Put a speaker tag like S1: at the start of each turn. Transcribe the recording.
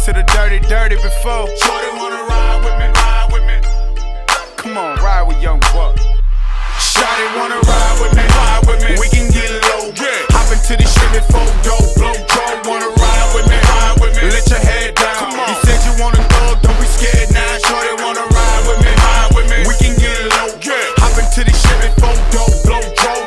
S1: to the dirty, dirty before.
S2: Shorty wanna ride with me, ride with me.
S1: Come on, ride with Young Buck.
S2: Shorty wanna ride with me, ride with me.
S1: We can get low.
S2: Yeah.
S1: Hop into the Chevy 4-door.